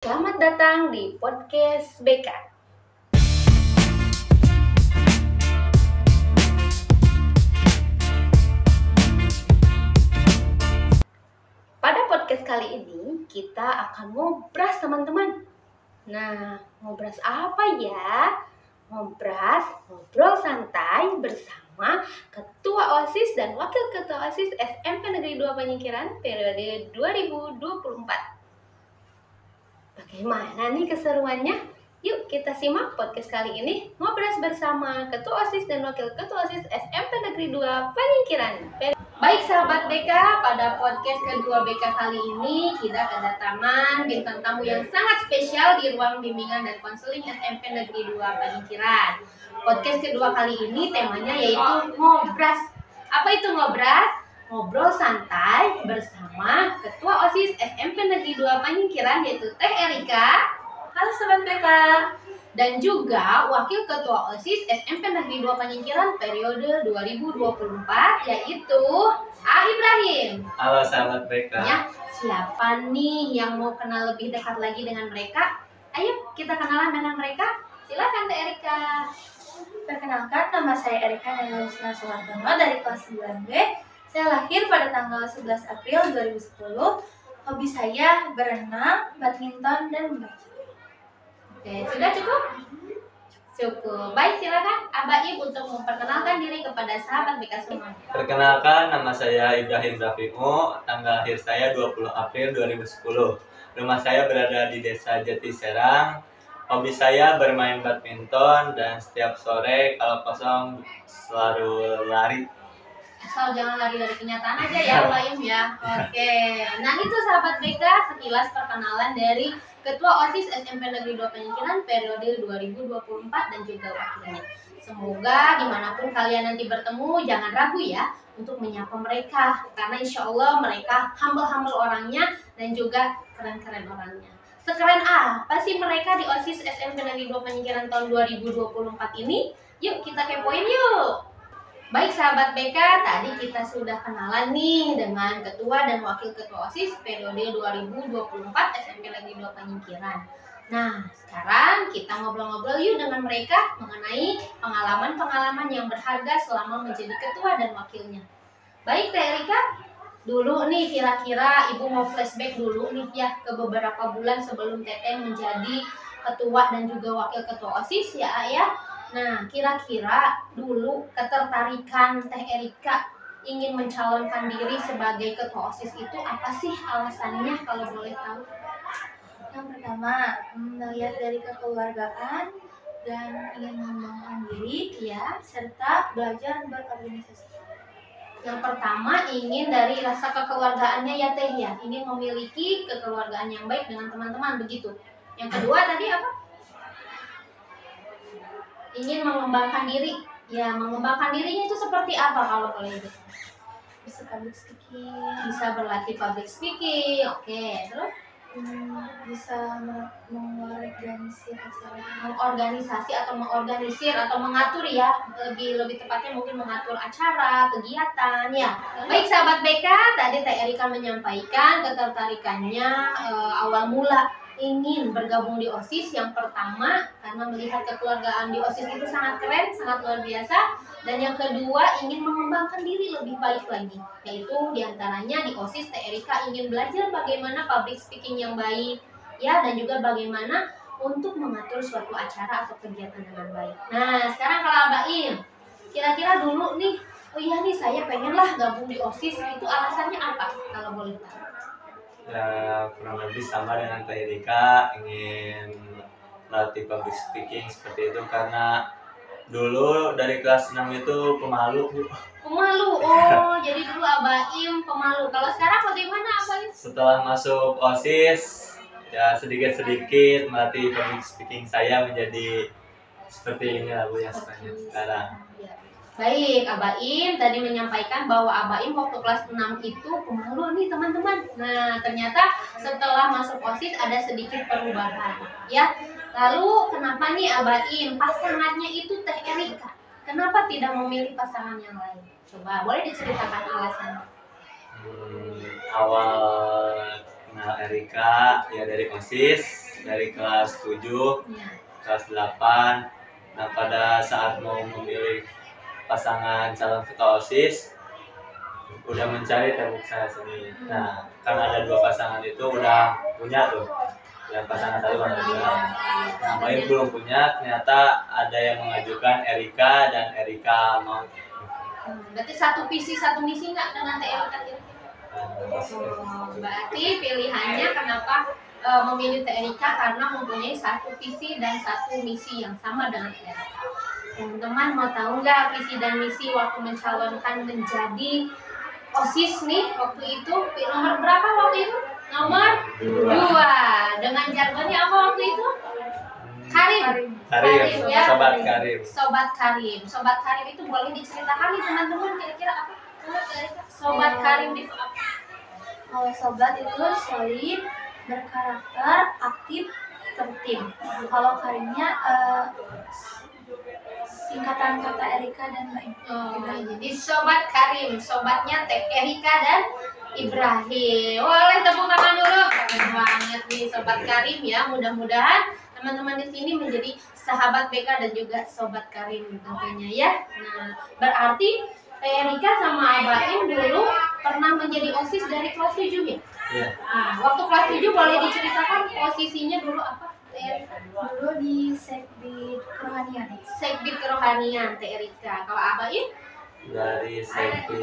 Selamat datang di podcast BK. Pada podcast kali ini kita akan ngobras teman-teman. Nah, ngobras apa ya? Ngobras, ngobrol santai bersama Ketua OSIS dan Wakil Ketua OSIS SMP Negeri 2 Panyingkiran periode 2024. Bagaimana nih keseruannya? Yuk kita simak podcast kali ini ngobras bersama Ketua OSIS dan Wakil Ketua OSIS SMP Negeri 2 Panyingkiran. Baik sahabat BK, pada podcast kedua BK kali ini kita kedatangan bintang tamu yang sangat spesial di ruang bimbingan dan konseling SMP Negeri 2 Panyingkiran. Podcast kedua kali ini temanya yaitu ngobras. Apa itu ngobras? Ngobrol santai bersama Ketua OSIS SMP Negeri 2 Panyingkiran yaitu Teh Erika. Halo Sobat BK. Dan juga Wakil Ketua OSIS SMP Negeri 2 Panyingkiran periode 2024 yaitu A. Ibrahim. Halo sahabat BK. Ya, siapa nih yang mau kenal lebih dekat lagi dengan mereka? Ayo kita kenalan dengan mereka. Silakan Teh Erika. Perkenalkan, nama saya Erika Nelusna Suhartono dari kelas 9B. Saya lahir pada tanggal 11 April 2010. Hobi saya berenang, badminton, dan membaca. Oke, sudah cukup? Cukup. Baik, silakan Abaib untuk memperkenalkan diri kepada sahabat BK semua. Perkenalkan, nama saya Ibrahim Rafimu. Tanggal lahir saya 20 April 2010. Rumah saya berada di Desa Jati Serang. Hobi saya bermain badminton dan setiap sore kalau kosong selalu lari. Asal jangan lari dari kenyataan aja ya, Baim ya. Oke. Nah, itu sahabat BK sekilas perkenalan dari Ketua OSIS SMP Negeri 2 Panyingkiran periode 2024 dan juga wakilnya. Semoga dimanapun kalian nanti bertemu, jangan ragu ya untuk menyapa mereka. Karena insya Allah mereka humble-humble orangnya dan juga keren-keren orangnya. Sekeren apa sih mereka di OSIS SMP Negeri 2 Panyingkiran tahun 2024 ini? Yuk kita kepoin yuk! Baik sahabat BK, tadi kita sudah kenalan nih dengan Ketua dan Wakil Ketua OSIS periode 2024 SMP Negeri 2 Panyingkiran. Nah, sekarang kita ngobrol-ngobrol yuk dengan mereka mengenai pengalaman-pengalaman yang berharga selama menjadi Ketua dan Wakilnya. Baik Teh Erika, dulu nih kira-kira Ibu mau flashback dulu nih ya ke beberapa bulan sebelum Teteh menjadi Ketua dan juga Wakil Ketua OSIS ya Ayah. Nah, kira-kira dulu ketertarikan Teh Erika ingin mencalonkan diri sebagai ketua OSIS itu apa sih alasannya kalau boleh tahu? Yang pertama, melihat dari kekeluargaan dan ingin mengembangkan diri, Ya, serta belajar berorganisasi. yang pertama ingin dari rasa kekeluargaannya ya Teh ya, ingin memiliki kekeluargaan yang baik dengan teman-teman begitu. Yang kedua tadi apa? Ingin mengembangkan diri. Ya, mengembangkan dirinya itu seperti apa kalau boleh itu? Bisa public speaking, Bisa berlatih public speaking, oke. Terus bisa mengorganisir acara. mengorganisasi atau mengorganisir atau mengatur ya, lebih tepatnya mungkin mengatur acara, kegiatan ya. Baik sahabat BK, tadi Teh Erika menyampaikan ketertarikannya awal mula ingin bergabung di OSIS. Yang pertama karena melihat kekeluargaan di OSIS itu sangat keren, sangat luar biasa. Dan yang kedua ingin mengembangkan diri lebih baik lagi, yaitu diantaranya di OSIS Teh Erika ingin belajar bagaimana public speaking yang baik ya, dan juga bagaimana untuk mengatur suatu acara atau kegiatan dengan baik. Nah sekarang kalau Abaim, kira-kira dulu nih, oh iya nih saya pengen lah gabung di OSIS, itu alasannya apa kalau boleh tahu? Ya, kurang lebih sama dengan Teh Erika, ingin melatih public speaking seperti itu karena dulu dari kelas 6 itu pemalu. Pemalu, oh jadi dulu Abaim pemalu. Kalau sekarang bagaimana Abaim? Setelah masuk OSIS, ya sedikit-sedikit melatih public speaking saya menjadi seperti ini lah Bu yang sekarang. Ya. Baik, Abaim tadi menyampaikan bahwa Abaim waktu kelas 6 itu pemalu nih teman-teman. Nah, ternyata setelah masuk OSIS ada sedikit perubahan, ya. Lalu kenapa nih Abaim pasangannya itu Teh Erika? Kenapa tidak memilih pasangan yang lain? Coba boleh diceritakan alasannya. Awal kenal Erika ya dari OSIS. dari kelas 7, Ya. kelas 8. Nah, pada saat mau memilih pasangan calon ketua OSIS, udah mencari tembok saya sendiri. Nah, karena ada 2 pasangan itu udah punya tuh. Yang pasangan satu sama dua. Nah, Baim belum punya, ternyata ada yang mengajukan Erika dan Erika mau. Berarti satu visi satu misi nggak dengan Teh Erika kira-kira? Berarti pilihannya kenapa memilih Teh Erika karena mempunyai satu visi dan satu misi yang sama dengan Teh Erika. Teman-teman mau tahu nggak visi dan misi waktu mencalonkan menjadi OSIS nih waktu itu? Nomor berapa waktu itu? Nomor 2. Dengan jargonnya apa waktu itu? Karim. Karim, ya. Sobat Karim. Sobat Karim. Sobat Karim itu boleh diceritakan nih teman-teman kira-kira apa? Sobat Karim itu apa? Kalau sobat itu solid, berkarakter, aktif, tertib. Kalau Karimnya singkatan kata Erika dan Mbak Ibrahim. Jadi Sobat Karim, sobatnya Teh Erika dan Ibrahim. Boleh tepuk tangan dulu. Keren banget nih Sobat Karim ya. Mudah-mudahan teman-teman di sini menjadi sahabat BK dan juga Sobat Karim tentunya ya. Nah, berarti Teh Erika sama Abaim dulu pernah menjadi OSIS dari kelas 7 ya? Iya. Nah, waktu kelas 7 boleh diceritakan posisinya dulu apa? Teh Erika? Dulu di Sekbid Kerohanian. Sekbid Kerohanian Teh Erika. Kalau Abaim? Dari Sekbid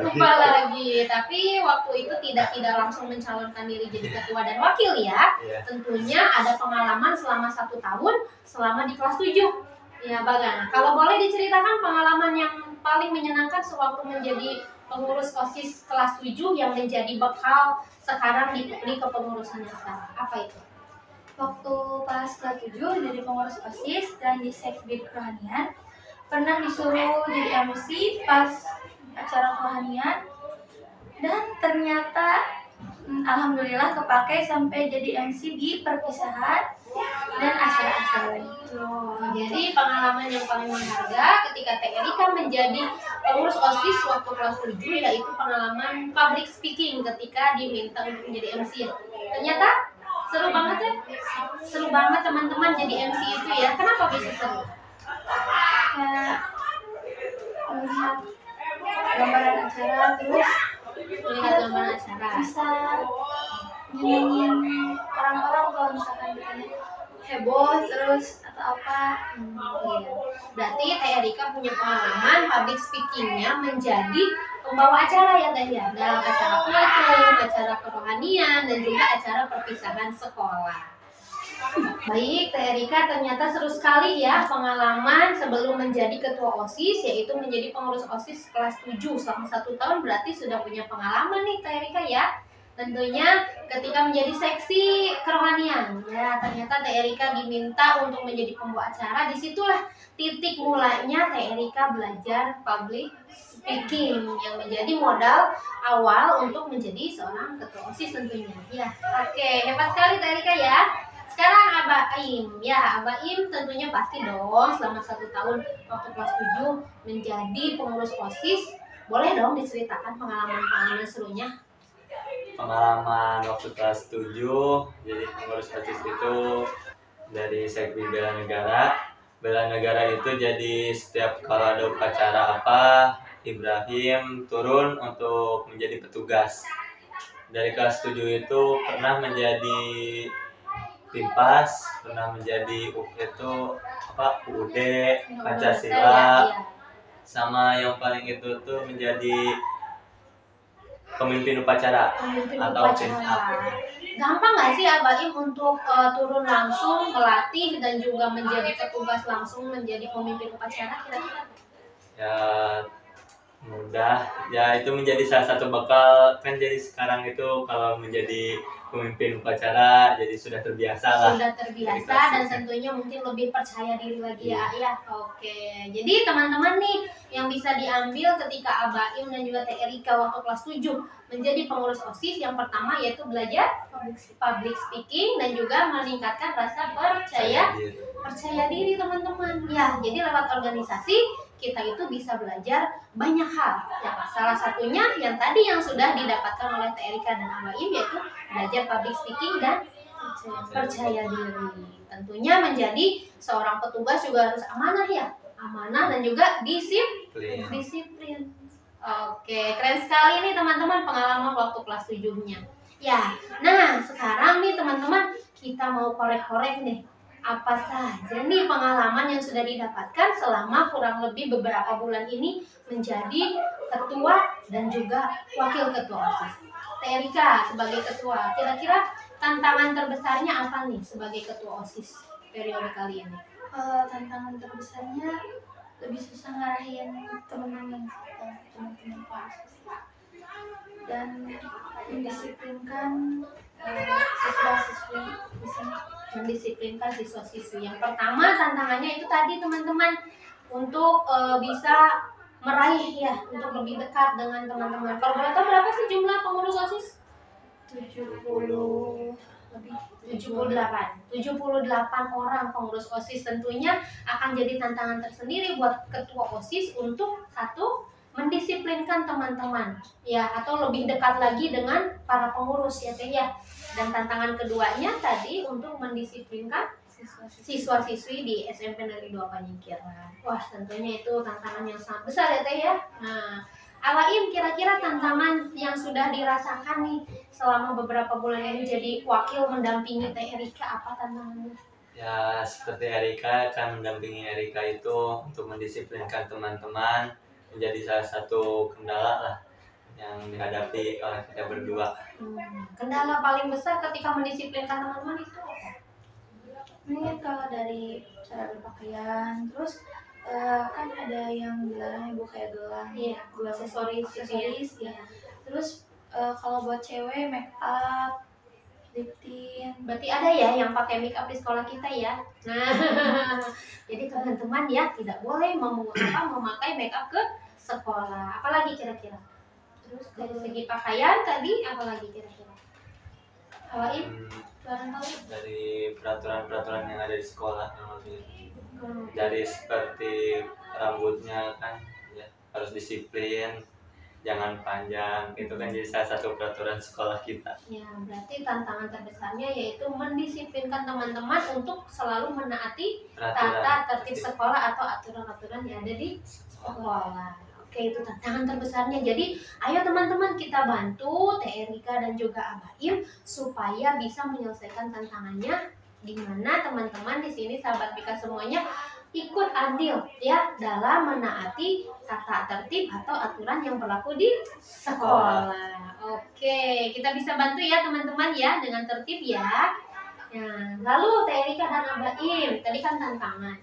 Lupa lagi. Tapi waktu itu tidak langsung mencalonkan diri jadi ketua dan wakil ya. Iya. Tentunya ada pengalaman selama 1 tahun selama di kelas 7. Ya, Bagan. Kalau boleh diceritakan pengalaman yang paling menyenangkan sewaktu menjadi pengurus OSIS kelas 7 yang menjadi bekal sekarang di kepengurusannya sekarang. Apa itu? Waktu pas kelas 7 jadi pengurus OSIS dan di Sekbid Kerohanian, pernah disuruh jadi MC pas acara kerohanian, dan ternyata alhamdulillah kepake sampai jadi MC di perpisahan dan acara-acara lain. Jadi pengalaman yang paling berharga ketika Teh Erika menjadi pengurus OSIS waktu kelas 7 yaitu pengalaman public speaking ketika diminta untuk menjadi MC. Ternyata seru banget ya. Seru banget teman-teman jadi MC itu ya. Kenapa bisa seru? Kayak melihat gambaran acara, terus Melihat gambaran acara. bisa nyenengin orang-orang kalau misalkan ditanya heboh terus atau apa. Iya. Berarti Teh Erika punya pengalaman public speakingnya menjadi pembawa acara ya Teh ya, dalam acara kultum, acara kerohanian dan juga acara perpisahan sekolah. Baik, Teh Erika ternyata seru sekali ya pengalaman sebelum menjadi ketua OSIS, yaitu menjadi pengurus OSIS kelas 7 selama 1 tahun, berarti sudah punya pengalaman nih Teh Erika ya. Tentunya ketika menjadi seksi kerohanian ya, ternyata Teh Erika diminta untuk menjadi pembawa acara. Disitulah titik mulanya Teh Erika belajar public speaking yang menjadi modal awal untuk menjadi seorang ketua OSIS tentunya ya. Oke, hebat sekali Teh Erika ya. Sekarang Abaim, ya Abaim tentunya pasti dong selama 1 tahun waktu kelas 7 menjadi pengurus OSIS. Boleh dong diceritakan pengalaman-pengalaman serunya? Pengalaman waktu kelas 7 jadi pengurus OSIS itu dari Sekbid Bela Negara. Bela Negara itu jadi setiap kalau ada upacara apa, Ibrahim turun untuk menjadi petugas. Dari kelas 7 itu pernah menjadi Timpas, pernah menjadi itu apa UUD, Pancasila, sama yang paling itu tuh menjadi pemimpin upacara atau upacara. Gampang nggak sih Abaim untuk turun langsung melatih dan juga menjadi petugas langsung menjadi pemimpin upacara kira-kira? Ya mudah, ya itu menjadi salah satu bekal kan. Jadi sekarang itu kalau menjadi pemimpin upacara jadi sudah terbiasa lah. Sudah terbiasa dan tentunya mungkin lebih percaya diri lagi ya. Ya, oke. Jadi teman-teman nih yang bisa diambil ketika Abaim dan juga Teh Erika waktu kelas 7 menjadi pengurus OSIS, yang pertama yaitu belajar public speaking dan juga meningkatkan rasa percaya diri teman-teman. Ya, jadi lewat organisasi kita itu bisa belajar banyak hal. Ya, salah satunya yang tadi yang sudah didapatkan oleh Teh Erika dan Abah Im, yaitu belajar public speaking dan percaya diri. Tentunya menjadi seorang petugas juga harus amanah ya, amanah dan juga disiplin. Oke, keren sekali nih teman-teman pengalaman waktu kelas 7-nya. Ya, nah sekarang nih teman-teman kita mau korek-korek nih. Apa saja nih pengalaman yang sudah didapatkan selama kurang lebih beberapa bulan ini menjadi ketua dan juga wakil ketua OSIS. Teh Erika sebagai ketua, kira-kira tantangan terbesarnya apa nih sebagai ketua OSIS periode kali ini? Tantangan terbesarnya lebih susah ngarahin teman-teman OSIS dan mendisiplinkan siswa-siswi di sini. Mendisiplinkan siswa-siswi. Yang pertama tantangannya itu tadi teman-teman untuk bisa meraih ya, untuk lebih dekat dengan teman-teman. Kalau boleh tahu berapa sih jumlah pengurus OSIS? 70 lebih 78 orang pengurus OSIS. Tentunya akan jadi tantangan tersendiri buat ketua OSIS untuk satu, mendisiplinkan teman-teman ya, atau lebih dekat lagi dengan para pengurus ya Teh ya. Dan tantangan keduanya tadi untuk mendisiplinkan siswa-siswi di SMP Negeri 2 Panyingkiran. Wah, tentunya itu tantangan yang sangat besar ya Teh ya. Nah, Abah Im, kira-kira tantangan yang sudah dirasakan nih selama beberapa bulan ini jadi wakil mendampingi Teh Erika, apa tantangannya? Ya, seperti Erika kan mendampingi Erika itu untuk mendisiplinkan teman-teman menjadi salah satu kendala lah yang dihadapi oleh kita berdua. Kendala paling besar ketika mendisiplinkan teman-teman itu apa? Mungkin kalau dari cara berpakaian, terus kan ada yang dilarang ibu kayak gelang, Iya, gelang aksesoris ya. Terus kalau buat cewek make up, lip tint. Berarti ada ya yang pakai make up di sekolah kita ya. Nah, jadi teman-teman ya tidak boleh memakai make up ke sekolah. Apalagi kira-kira? Terus Dari kalau segi pakaian tadi, apalagi kira-kira? Awain, barang tahu? Dari peraturan-peraturan yang ada di sekolah dari seperti rambutnya kan ya, harus disiplin, jangan panjang, itu kan jadi salah satu peraturan sekolah kita. Ya, berarti tantangan terbesarnya yaitu mendisiplinkan teman-teman untuk selalu menaati tata tertib sekolah atau aturan-aturan yang ada di sekolah. Oke, itu tantangan terbesarnya. Jadi, ayo teman-teman kita bantu Teh Erika dan juga Abah Im supaya bisa menyelesaikan tantangannya, di mana teman-teman di sini sahabat Bika semuanya ikut andil ya dalam menaati tata tertib atau aturan yang berlaku di sekolah. Oke, kita bisa bantu ya teman-teman ya dengan tertib ya. Nah, lalu Teh Erika dan Abah Im, tadi kan tantangan.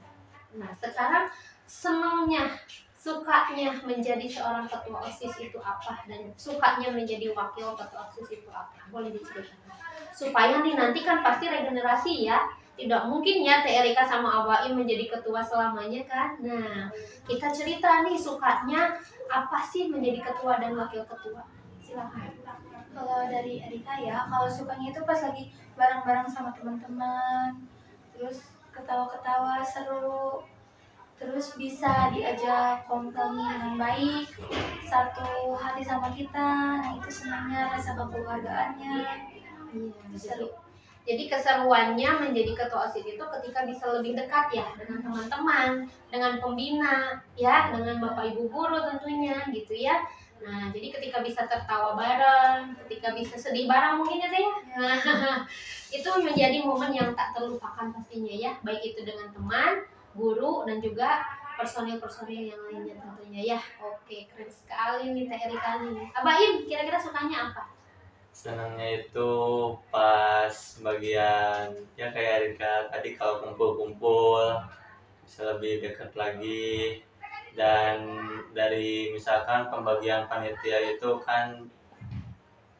Nah, sekarang senangnya, sukanya menjadi seorang ketua OSIS itu apa, dan sukanya menjadi wakil ketua OSIS itu apa? Boleh diceritakan. Supaya nih nanti kan pasti regenerasi ya. Tidak mungkin ya Teh Erika sama Abah Im menjadi ketua selamanya kan. Nah, kita cerita nih sukanya apa sih menjadi ketua dan wakil ketua. Silakan. kalau dari Erika ya, kalau sukanya itu pas lagi bareng-bareng sama teman-teman, terus ketawa-ketawa seru, terus bisa diajak kompromi dengan baik, satu hati sama kita. Nah itu senangnya, rasa kekeluargaannya. Seru. Jadi keseruannya menjadi ketua OSIS itu ketika bisa lebih dekat ya dengan teman-teman, dengan pembina, ya, dengan bapak ibu guru tentunya gitu ya. Nah, jadi ketika bisa tertawa bareng, ketika bisa sedih bareng mungkin ya Teh ya. Nah, itu menjadi momen yang tak terlupakan pastinya ya, baik itu dengan teman, guru dan juga personil-personil yang lainnya tentunya ya. Oke, keren sekali nih Teh Erika nih. Abah Im, kira-kira sukanya apa? Senangnya itu pas bagian ya kayak Erika tadi, kalau kumpul-kumpul bisa lebih dekat lagi. Dan dari misalkan pembagian panitia itu kan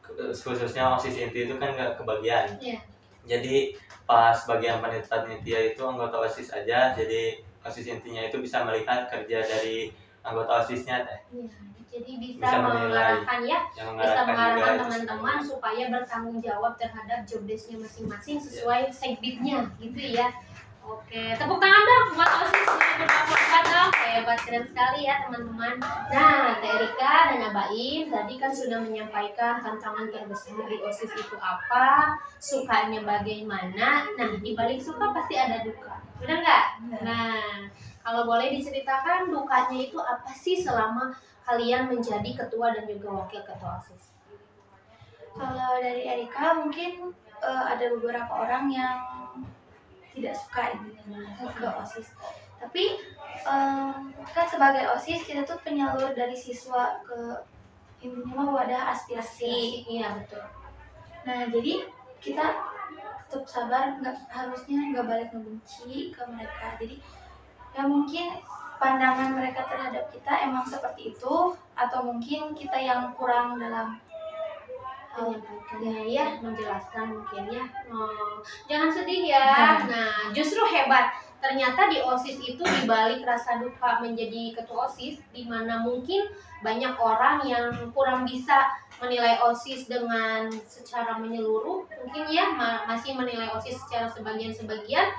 khususnya OSIS inti itu kan nggak kebagian. Iya. Jadi pas bagian panitia itu anggota OSIS aja, jadi OSIS intinya itu bisa melihat kerja dari anggota OSISnya Teh. Iya, jadi bisa Bisa menilai, mengarahkan ya, yang bisa mengarahkan juga itu teman-teman supaya bertanggung jawab terhadap job desk-nya masing-masing sesuai segbitnya gitu ya. Oke, tepuk tangan dong buat OSIS 2024 dong. Hebat, keren sekali ya teman-teman. Nah, Teh Erika dan Abaim tadi kan sudah menyampaikan tantangan terbesar di OSIS itu apa, sukanya bagaimana. Nah, di balik suka pasti ada duka. Benar nggak? Nah, kalau boleh diceritakan dukanya itu apa sih selama kalian menjadi ketua dan juga wakil ketua OSIS? Kalau dari Erika mungkin ada beberapa orang yang tidak suka intinya ke OSIS. Tapi kan sebagai OSIS kita tuh penyalur dari siswa ke intinya mah wadah aspirasi. Iya, betul. Nah jadi kita tetap sabar, harusnya nggak balik ngebenci ke mereka. Jadi ya mungkin pandangan mereka terhadap kita emang seperti itu, atau mungkin kita yang kurang dalam menyampaikannya ya, menjelaskan mungkin ya. Jangan sedih ya. Nah, justru hebat. Ternyata di OSIS itu dibalik rasa duka menjadi ketua OSIS, di mana mungkin banyak orang yang kurang bisa menilai OSIS dengan secara menyeluruh, mungkin ya masih menilai OSIS secara sebagian-sebagian.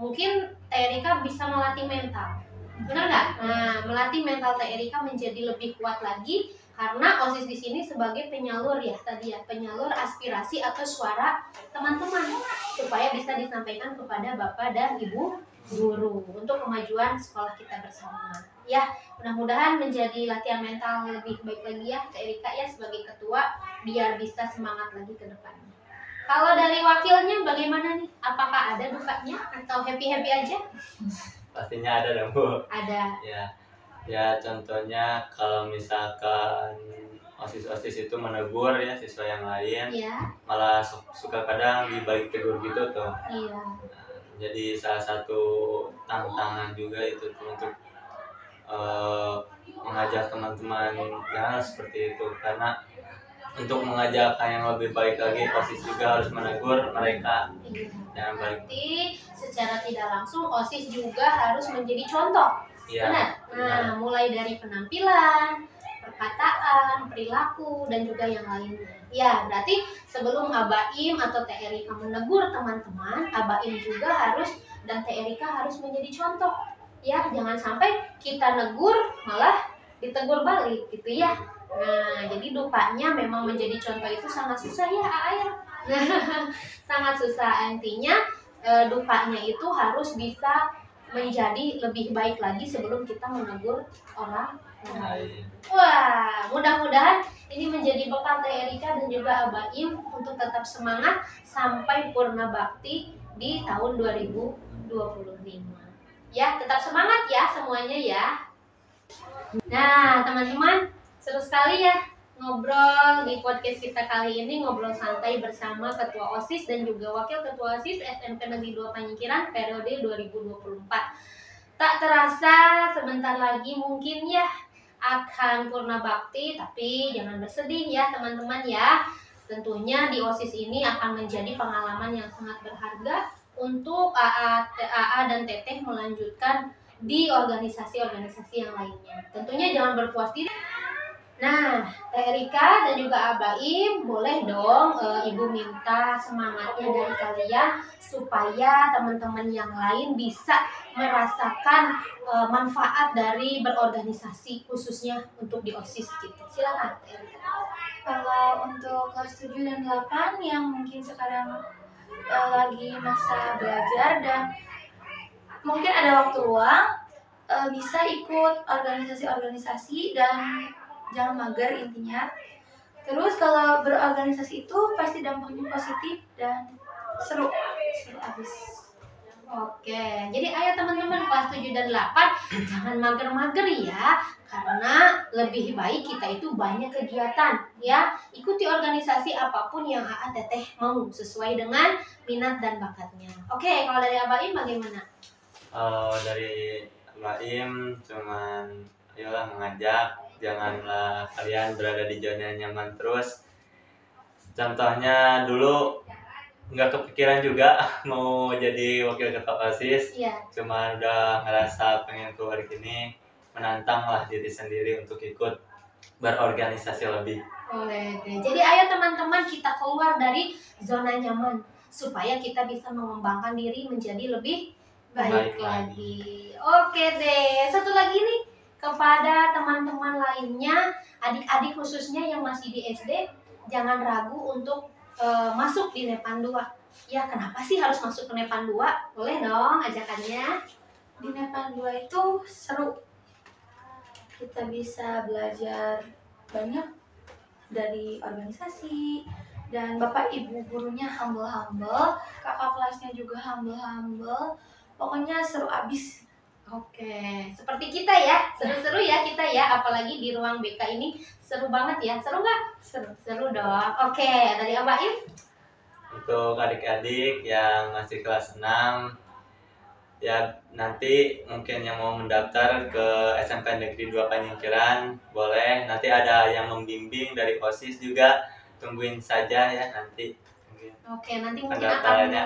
Mungkin Teh Erika bisa melatih mental, benar nggak? Nah, melatih mental Teh Erika menjadi lebih kuat lagi. Karena OSIS di sini sebagai penyalur ya tadi ya, penyalur aspirasi atau suara teman-teman supaya bisa disampaikan kepada Bapak dan Ibu guru untuk kemajuan sekolah kita bersama. Ya, mudah-mudahan menjadi latihan mental lebih baik lagi ya Kak Erika ya sebagai ketua biar bisa semangat lagi ke depannya. Kalau dari wakilnya bagaimana nih? Apakah ada dukanya atau happy-happy aja? Pastinya ada dong Bu. Ada. Ya contohnya kalau misalkan OSIS itu menegur ya siswa yang lain, Iya. malah suka kadang dibalik tegur gitu tuh. Iya. Jadi salah satu tantangan juga itu tuh untuk mengajak teman-teman jangan seperti itu, karena untuk mengajak yang lebih baik lagi OSIS juga harus menegur mereka. Jangan balik. Berarti secara tidak langsung OSIS juga harus menjadi contoh. Iya. Benar. Nah, mulai dari penampilan, perkataan, perilaku, dan juga yang lainnya. Ya, berarti sebelum Abaim atau Teh Erika menegur teman-teman, Abaim juga harus dan Teh Erika harus menjadi contoh. Ya, jangan sampai kita negur malah ditegur balik gitu ya. Nah, jadi dukanya memang menjadi contoh itu sangat susah ya, Ayah. Sangat susah. Intinya dukanya itu harus bisa menjadi lebih baik lagi sebelum kita menegur orang lain. Wah, mudah-mudahan ini menjadi bekal Teh Erika dan juga Abaim untuk tetap semangat sampai purna bakti di tahun 2025. Ya, tetap semangat ya semuanya ya. Nah, teman-teman, seru sekali ya ngobrol di podcast kita kali ini, ngobrol santai bersama Ketua OSIS dan juga Wakil Ketua OSIS SMP Negeri 2 Panyingkiran periode 2024. Tak terasa sebentar lagi mungkin ya akan purna bakti, tapi jangan bersedih ya teman-teman ya. Tentunya di OSIS ini akan menjadi pengalaman yang sangat berharga untuk AA dan Teteh melanjutkan di organisasi-organisasi yang lainnya. Tentunya jangan berpuas diri. Nah, Teh Erika dan juga Abaim, boleh dong Ibu minta semangatnya dari kalian supaya teman-teman yang lain bisa merasakan manfaat dari berorganisasi khususnya untuk di OSIS gitu. Silakan Teh Erika. Kalau untuk kelas 7 dan 8 yang mungkin sekarang lagi masa belajar dan mungkin ada waktu luang, bisa ikut organisasi-organisasi dan jangan mager intinya. Terus kalau berorganisasi itu pasti dampaknya positif dan seru abis. Oke, jadi ayo teman-teman kelas 7 dan 8 jangan mager-mager ya, karena lebih baik kita itu banyak kegiatan ya. Ikuti organisasi apapun yang AA Teteh mau sesuai dengan minat dan bakatnya. Oke, kalau dari Abaim bagaimana? Dari Abaim cuman ayolah mengajak, janganlah kalian berada di zona nyaman terus. Contohnya dulu nggak kepikiran juga mau jadi wakil ketua OSIS. Iya. Cuma udah ngerasa pengen keluar gini, menantanglah diri sendiri untuk ikut berorganisasi lebih. Boleh deh. Jadi ayo teman-teman kita keluar dari zona nyaman supaya kita bisa mengembangkan diri menjadi lebih baik lagi. Oke deh, satu lagi nih kepada teman-teman lainnya, adik-adik khususnya yang masih di SD, jangan ragu untuk masuk di Nepan 2. Ya, kenapa sih harus masuk ke Nepan 2? Boleh dong ajakannya. Di Nepan 2 itu seru. Kita bisa belajar banyak dari organisasi, dan bapak ibu gurunya humble-humble, kakak kelasnya juga humble-humble. Pokoknya seru abis. Oke, seperti kita ya, seru-seru ya kita ya, apalagi di ruang BK ini seru banget ya, seru nggak? Seru dong. Oke, dari Abah Im? Untuk adik-adik yang masih kelas 6, ya nanti mungkin yang mau mendaftar ke SMP Negeri 2 Panyingkiran boleh, nanti ada yang membimbing dari OSIS juga, tungguin saja ya nanti. Oke, nanti mungkin akan Pendaftarannya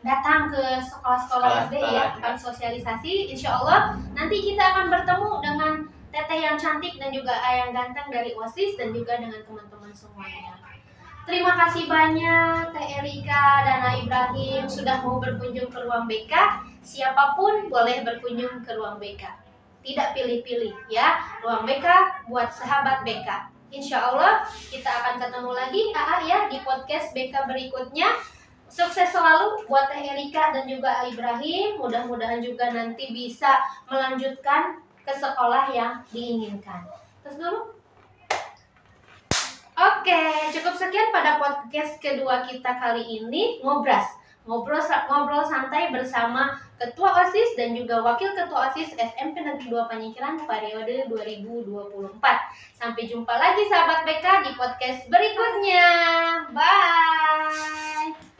datang ke sekolah-sekolah SD ya, akan sosialisasi. Insya Allah nanti kita akan bertemu dengan teteh yang cantik dan juga ayang ganteng dari OSIS dan juga dengan teman-teman semuanya. Terima kasih banyak Teh Erika dan Nak Ibrahim sudah mau berkunjung ke ruang BK. Siapapun boleh berkunjung ke ruang BK. Tidak pilih-pilih ya. Ruang BK buat sahabat BK. Insya Allah kita akan ketemu lagi ya di podcast BK berikutnya. Sukses selalu buat Teh Erika dan juga Ibrahim. Mudah-mudahan juga nanti bisa melanjutkan ke sekolah yang diinginkan. Terus dulu. Oke, cukup sekian pada podcast kedua kita kali ini, ngobrol santai bersama Ketua OSIS dan juga Wakil Ketua OSIS SMP Negeri 2 Panyingkiran periode 2024. Sampai jumpa lagi sahabat BK di podcast berikutnya. Bye.